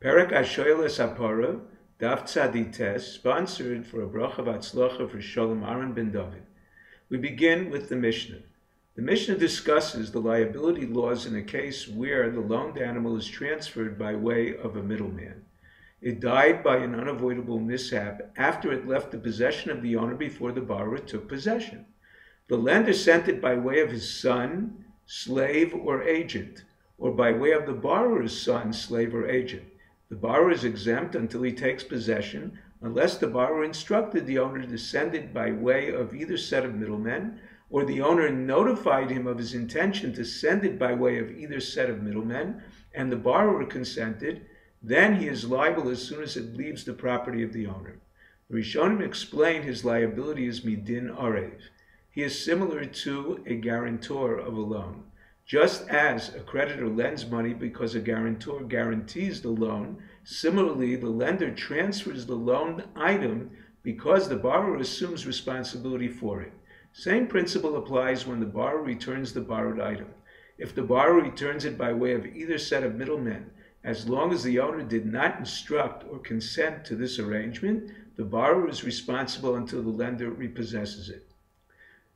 Perek HaShoel HaPara, Daf Tzadites, sponsored for a bracha v'atzlacha for Shalom Aaron ben David. We begin with the Mishnah. The Mishnah discusses the liability laws in a case where the loaned animal is transferred by way of a middleman. It died by an unavoidable mishap after it left the possession of the owner before the borrower took possession. The lender sent it by way of his son, slave, or agent, or by way of the borrower's son, slave, or agent. The borrower is exempt until he takes possession, unless the borrower instructed the owner to send it by way of either set of middlemen, or the owner notified him of his intention to send it by way of either set of middlemen, and the borrower consented. Then he is liable as soon as it leaves the property of the owner. The Rishonim explain his liability is midin arev. He is similar to a guarantor of a loan. Just as a creditor lends money because a guarantor guarantees the loan, similarly the lender transfers the loaned item because the borrower assumes responsibility for it. Same principle applies when the borrower returns the borrowed item. If the borrower returns it by way of either set of middlemen, as long as the owner did not instruct or consent to this arrangement, the borrower is responsible until the lender repossesses it.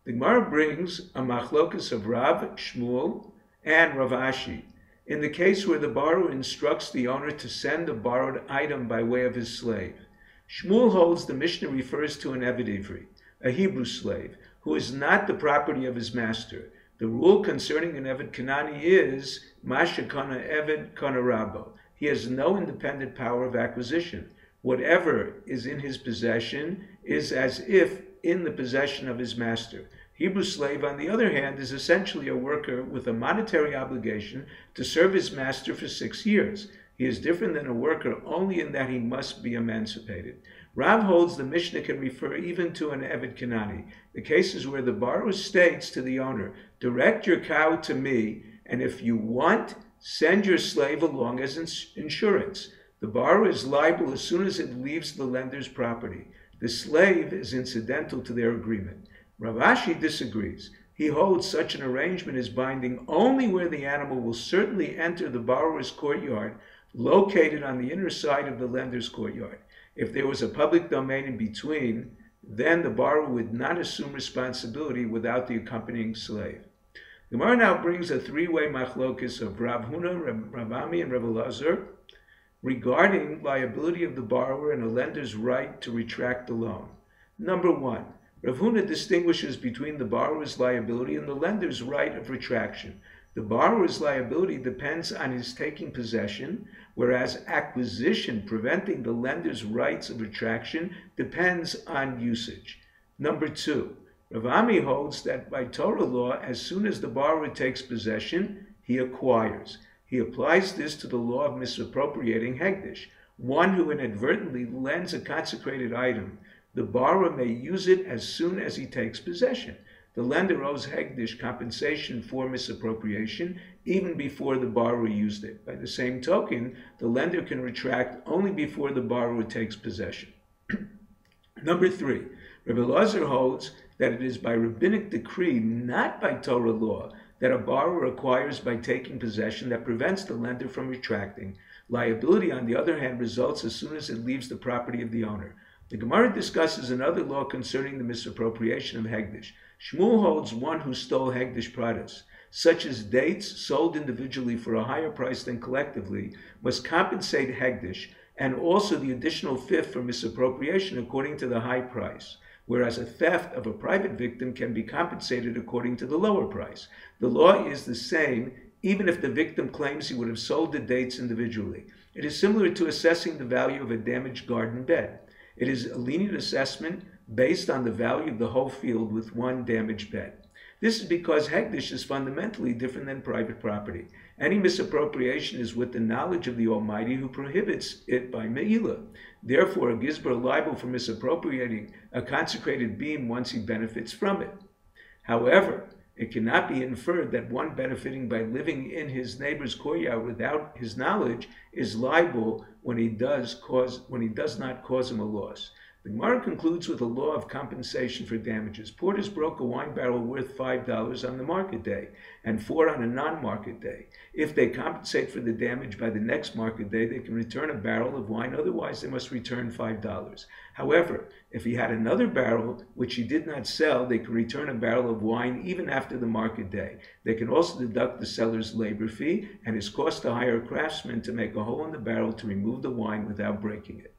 The Gemara brings a machlokas of Rav, Shmuel, and Rav Ashi in the case where the borrower instructs the owner to send the borrowed item by way of his slave. Shmuel holds the Mishnah refers to an Eved Ivri, a Hebrew slave, who is not the property of his master. The rule concerning an Eved Kanani is Masha Kana Eved Kana Rabbo. He has no independent power of acquisition. Whatever is in his possession is as if in the possession of his master. Hebrew slave, on the other hand, is essentially a worker with a monetary obligation to serve his master for 6 years. He is different than a worker only in that he must be emancipated. Rav holds the Mishnah can refer even to an Eved Kanani. The cases where the borrower states to the owner, direct your cow to me, and if you want, send your slave along as insurance. The borrower is liable as soon as it leaves the lender's property. The slave is incidental to their agreement. Rav Ashi disagrees. He holds such an arrangement is binding only where the animal will certainly enter the borrower's courtyard, located on the inner side of the lender's courtyard. If there was a public domain in between, then the borrower would not assume responsibility without the accompanying slave. The Gemara now brings a three-way machlokas of Rav Huna, Rav Ami, and Rav Elazar regarding liability of the borrower and a lender's right to retract the loan. Number one, Rav Huna distinguishes between the borrower's liability and the lender's right of retraction. The borrower's liability depends on his taking possession, whereas acquisition, preventing the lender's rights of retraction, depends on usage. Number two, Rav Ami holds that by Torah law, as soon as the borrower takes possession, he acquires. He applies this to the law of misappropriating hegdish. One who inadvertently lends a consecrated item, the borrower may use it as soon as he takes possession. The lender owes hegdish compensation for misappropriation even before the borrower used it. By the same token, the lender can retract only before the borrower takes possession. Number three, Rabbi Elazar holds that it is by rabbinic decree, not by Torah law, that a borrower acquires by taking possession that prevents the lender from retracting. Liability, on the other hand, results as soon as it leaves the property of the owner. The Gemara discusses another law concerning the misappropriation of hegdish. Shmuel holds one who stole hegdish products, such as dates sold individually for a higher price than collectively, must compensate hegdish and also the additional fifth for misappropriation according to the high price, whereas a theft of a private victim can be compensated according to the lower price. The law is the same even if the victim claims he would have sold the dates individually. It is similar to assessing the value of a damaged garden bed. It is a lenient assessment based on the value of the whole field with one damaged bed. This is because hegdish is fundamentally different than private property. Any misappropriation is with the knowledge of the Almighty who prohibits it by me'ilah. Therefore, a gizbar liable for misappropriating a consecrated beam once he benefits from it. However, it cannot be inferred that one benefiting by living in his neighbor's courtyard without his knowledge is liable when he does not cause him a loss. The Gemara concludes with a law of compensation for damages. Porters broke a wine barrel worth $5 on the market day and $4 on a non-market day. If they compensate for the damage by the next market day, they can return a barrel of wine. Otherwise, they must return $5. However, if he had another barrel which he did not sell, they can return a barrel of wine even after the market day. They can also deduct the seller's labor fee and his cost to hire a craftsman to make a hole in the barrel to remove the wine without breaking it.